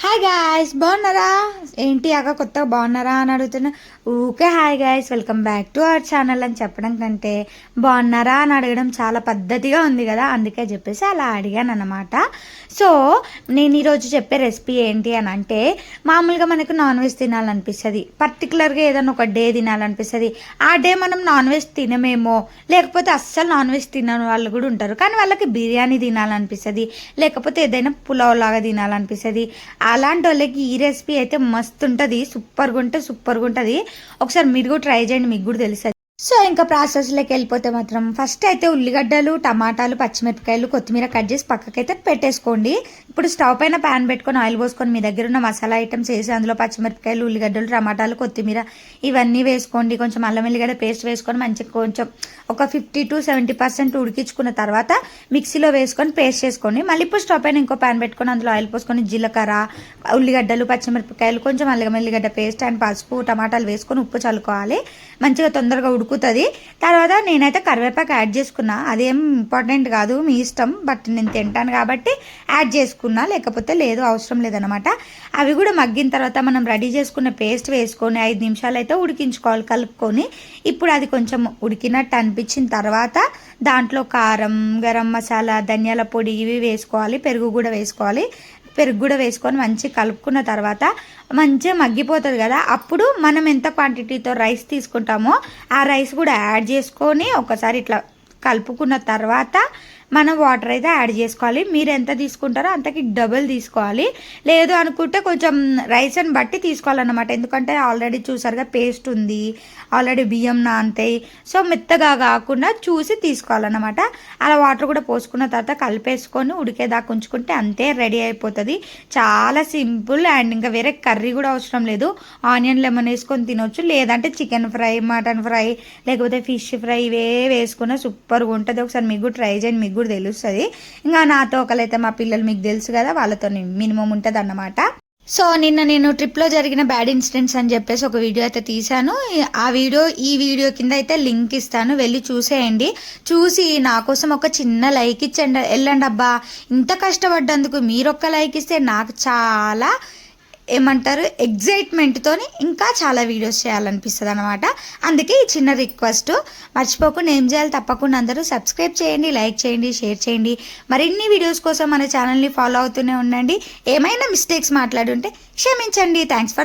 Hi guys, బాగున్నారా? ఏంటి అక్క కొత్తగా బాగున్నారా అని అడుగుతున్నా. ఊకే hi guys, welcome back to our channel అని చెప్పడం కంటే బాగున్నారా అని అడగడం చాలా పద్ధతిగా ఉంది కదా, అందుకే చెప్పేసి అలా అడిగాను అనమాట. సో నేను ఈరోజు చెప్పే రెసిపీ ఏంటి అని అంటే, మామూలుగా మనకు నాన్ వెజ్ తినాలనిపిస్తుంది, పర్టికులర్గా ఏదైనా ఒక డే తినాలనిపిస్తుంది. ఆ డే మనం నాన్ వెజ్ తినమేమో, లేకపోతే అస్సలు నాన్ వెజ్ తినని వాళ్ళు కూడా ఉంటారు, కానీ వాళ్ళకి బిర్యానీ తినాలనిపిస్తుంది, లేకపోతే ఏదైనా పులావ్ లాగా తినాలనిపిస్తుంది. అలాంటి వాళ్ళకి ఈ రెసిపీ అయితే మస్తు ఉంటుంది, సూపర్గా ఉంటుంది. ఒకసారి మీరు కూడా ట్రై చేయండి, మీకు కూడా తెలుస్తుంది. సో ఇంకా ప్రాసెస్లోకి వెళ్ళిపోతే మాత్రం ఫస్ట్ అయితే ఉల్లిగడ్డలు, టమాటాలు, పచ్చిమిరపకాయలు, కొత్తిమీర కట్ చేసి పక్కకైతే పెట్టేసుకోండి. ఇప్పుడు స్టవ్ పైన ప్యాన్ పెట్టుకొని ఆయిల్ పోసుకొని మీ దగ్గర ఉన్న మసాలా ఐటమ్స్ వేసి అందులో పచ్చిమిరపకాయలు, ఉల్లిగడ్డలు, టమాటాలు, కొత్తిమీర ఇవన్నీ వేసుకోండి. కొంచెం అల్లం వెల్లిగడ్డ పేస్ట్ వేసుకొని మంచిగా కొంచెం ఒక 50 to 70% ఉడికించుకున్న తర్వాత మిక్సీలో వేసుకొని పేస్ట్ చేసుకోండి. మళ్ళీ ఇప్పుడు స్టవ్ పైన ఇంకో ప్యాన్ పెట్టుకొని అందులో ఆయిల్ పోసుకొని జీలకర్ర, ఉల్లిగడ్డలు, పచ్చిమిరపకాయలు, కొంచెం అల్లం వెల్లిగడ్డ పేస్ట్ అండ్ పసుపు, టమాటాలు వేసుకొని ఉప్పు చల్లుకోవాలి. మంచిగా తొందరగా ఉడుకుతుంది. తర్వాత నేనైతే కరివేపాకు యాడ్ చేసుకున్నా, అదేం ఇంపార్టెంట్ కాదు, మీ ఇష్టం, బట్ నేను తింటాను కాబట్టి యాడ్ చేసుకున్నా, లేకపోతే లేదు, అవసరం లేదనమాట. అవి కూడా మగ్గిన తర్వాత మనం రెడీ చేసుకున్న పేస్ట్ వేసుకొని 5 నిమిషాలు అయితే ఉడికించుకోవాలి కలుపుకొని. ఇప్పుడు అది కొంచెం ఉడికినట్టు అనిపించిన తర్వాత దాంట్లో కారం, గరం మసాలా, ధనియాల పొడి ఇవి వేసుకోవాలి, పెరుగు కూడా వేసుకొని మంచిగా కలుపుకున్న తర్వాత మంచిగా మగ్గిపోతుంది కదా, అప్పుడు మనం ఎంత క్వాంటిటీతో రైస్ తీసుకుంటామో ఆ రైస్ కూడా యాడ్ చేసుకొని ఒకసారి ఇట్లా కలుపుకున్న తర్వాత మనం వాటర్ అయితే యాడ్ చేసుకోవాలి. మీరు ఎంత తీసుకుంటారో అంతకి డబుల్ తీసుకోవాలి. లేదు అనుకుంటే కొంచెం రైస్ని బట్టి తీసుకోవాలన్నమాట, ఎందుకంటే ఆల్రెడీ చూసారుగా పేస్ట్ ఉంది, ఆల్రెడీ బియ్యం నానతాయి. సో మెత్తగా కాకుండా చూసి తీసుకోవాలన్నమాట. అలా వాటర్ కూడా పోసుకున్న తర్వాత కలిపేసుకొని ఉడికేదాకా ఉంచుకుంటే అంతే, రెడీ అయిపోతుంది. చాలా సింపుల్, అండ్ ఇంకా వేరే కర్రీ కూడా అవసరం లేదు. ఆనియన్ లెమన్ వేసుకొని తినొచ్చు, లేదంటే చికెన్ ఫ్రై, మటన్ ఫ్రై, లేకపోతే ఫిష్ ఫ్రై ఇవే వేసుకున్న సూపర్గా ఉంటుంది. ఒకసారి మీకు ట్రై చేయండి, మీకు కూడా తెలుస్తుంది. ఇంకా నాతో ఒకరైతే మా పిల్లలు మీకు తెలుసు కదా, వాళ్ళతో మినిమం ఉంటుంది అన్నమాట. సో నిన్న నేను ట్రిప్లో జరిగిన బ్యాడ్ ఇన్సిడెంట్స్ అని చెప్పేసి ఒక వీడియో అయితే తీశాను. ఈ వీడియో కింద అయితే లింక్ ఇస్తాను, వెళ్ళి చూసేయండి. చూసి నా కోసం ఒక చిన్న లైక్ ఇచ్చండి, వెళ్ళండి అబ్బా. ఇంత కష్టపడ్డందుకు మీరొక్క లైక్ ఇస్తే నాకు చాలా ఏమంటారు ఎగ్జైట్మెంట్తోని ఇంకా చాలా వీడియోస్ చేయాలనిపిస్తుంది అనమాట. అందుకే ఈ చిన్న రిక్వెస్ట్, మర్చిపోకుండా ఏం చేయాలి, తప్పకుండా అందరూ సబ్స్క్రైబ్ చేయండి, లైక్ చేయండి, షేర్ చేయండి. మరిన్ని వీడియోస్ కోసం మన ఛానల్ని ఫాలో అవుతూనే ఉండండి. ఏమైనా మిస్టేక్స్ మాట్లాడుంటే క్షమించండి. Thanks for